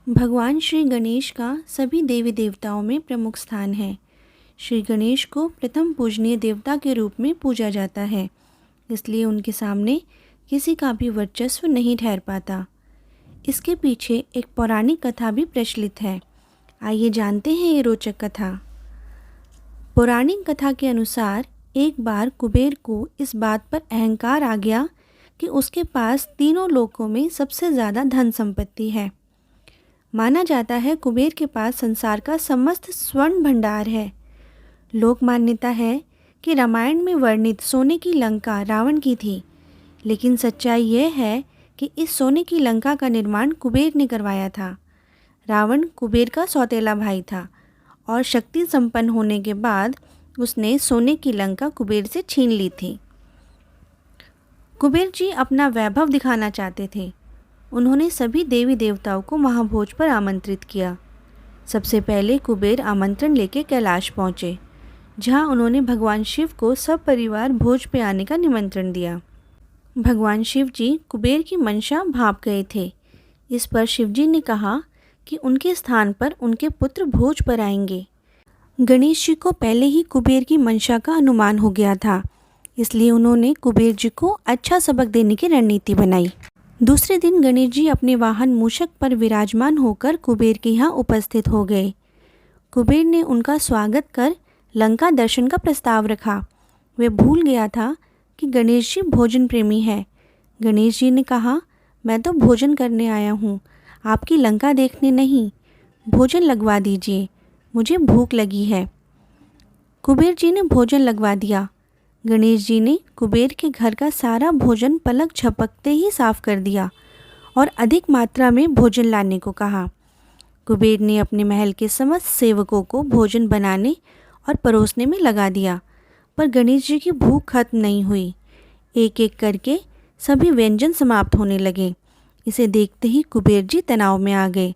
भगवान श्री गणेश का सभी देवी देवताओं में प्रमुख स्थान है। श्री गणेश को प्रथम पूजनीय देवता के रूप में पूजा जाता है, इसलिए उनके सामने किसी का भी वर्चस्व नहीं ठहर पाता। इसके पीछे एक पौराणिक कथा भी प्रचलित है। आइए जानते हैं ये रोचक कथा। पौराणिक कथा के अनुसार एक बार कुबेर को इस बात पर अहंकार आ गया कि उसके पास तीनों लोकों में सबसे ज़्यादा धन संपत्ति है। माना जाता है कुबेर के पास संसार का समस्त स्वर्ण भंडार है। लोक मान्यता है कि रामायण में वर्णित सोने की लंका रावण की थी, लेकिन सच्चाई यह है कि इस सोने की लंका का निर्माण कुबेर ने करवाया था। रावण कुबेर का सौतेला भाई था और शक्ति संपन्न होने के बाद उसने सोने की लंका कुबेर से छीन ली थी। कुबेर जी अपना वैभव दिखाना चाहते थे। उन्होंने सभी देवी देवताओं को महाभोज पर आमंत्रित किया। सबसे पहले कुबेर आमंत्रण लेके कैलाश पहुँचे, जहाँ उन्होंने भगवान शिव को सब परिवार भोज पे आने का निमंत्रण दिया। भगवान शिव जी कुबेर की मंशा भांप गए थे। इस पर शिव जी ने कहा कि उनके स्थान पर उनके पुत्र भोज पर आएंगे। गणेश जी को पहले ही कुबेर की मंशा का अनुमान हो गया था, इसलिए उन्होंने कुबेर जी को अच्छा सबक देने की रणनीति बनाई। दूसरे दिन गणेश जी अपने वाहन मूषक पर विराजमान होकर कुबेर के यहाँ उपस्थित हो गए। कुबेर ने उनका स्वागत कर लंका दर्शन का प्रस्ताव रखा। वे भूल गया था कि गणेश जी भोजन प्रेमी है। गणेश जी ने कहा, मैं तो भोजन करने आया हूँ, आपकी लंका देखने नहीं। भोजन लगवा दीजिए, मुझे भूख लगी है। कुबेर जी ने भोजन लगवा दिया। गणेश जी ने कुबेर के घर का सारा भोजन पलक झपकते ही साफ कर दिया और अधिक मात्रा में भोजन लाने को कहा। कुबेर ने अपने महल के समस्त सेवकों को भोजन बनाने और परोसने में लगा दिया, पर गणेश जी की भूख खत्म नहीं हुई। एक एक करके सभी व्यंजन समाप्त होने लगे। इसे देखते ही कुबेर जी तनाव में आ गए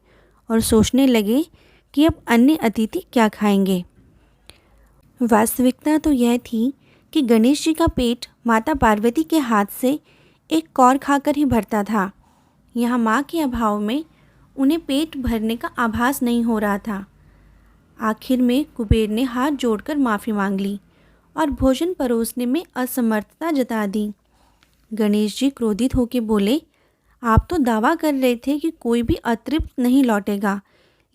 और सोचने लगे कि अब अन्य अतिथि क्या खाएंगे। वास्तविकता तो यह थी कि गणेश जी का पेट माता पार्वती के हाथ से एक कौर खाकर ही भरता था। यहाँ माँ के अभाव में उन्हें पेट भरने का आभास नहीं हो रहा था। आखिर में कुबेर ने हाथ जोड़कर माफ़ी मांग ली और भोजन परोसने में असमर्थता जता दी। गणेश जी क्रोधित होकर बोले, आप तो दावा कर रहे थे कि कोई भी अतृप्त नहीं लौटेगा,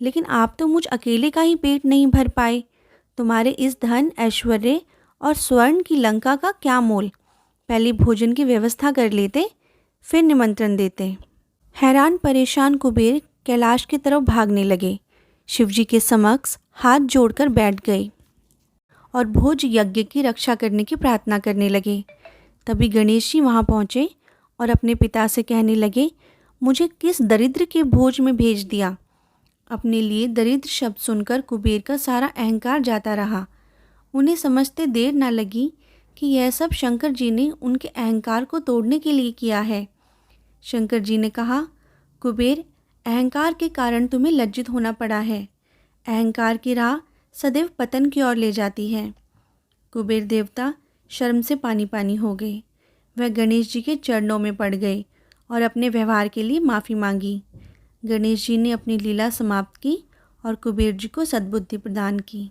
लेकिन आप तो मुझ अकेले का ही पेट नहीं भर पाए। तुम्हारे इस धन ऐश्वर्य और स्वर्ण की लंका का क्या मोल? पहले भोजन की व्यवस्था कर लेते, फिर निमंत्रण देते। हैरान परेशान कुबेर कैलाश की तरफ भागने लगे। शिवजी के समक्ष हाथ जोड़कर बैठ गए और भोज यज्ञ की रक्षा करने की प्रार्थना करने लगे। तभी गणेश जी वहाँ पहुँचे और अपने पिता से कहने लगे, मुझे किस दरिद्र के भोज में भेज दिया। अपने लिए दरिद्र शब्द सुनकर कुबेर का सारा अहंकार जाता रहा। उन्हें समझते देर न लगी कि यह सब शंकर जी ने उनके अहंकार को तोड़ने के लिए किया है। शंकर जी ने कहा, कुबेर, अहंकार के कारण तुम्हें लज्जित होना पड़ा है। अहंकार की राह सदैव पतन की ओर ले जाती है। कुबेर देवता शर्म से पानी पानी हो गए। वह गणेश जी के चरणों में पड़ गए और अपने व्यवहार के लिए माफ़ी मांगी। गणेश जी ने अपनी लीला समाप्त की और कुबेर जी को सद्बुद्धि प्रदान की।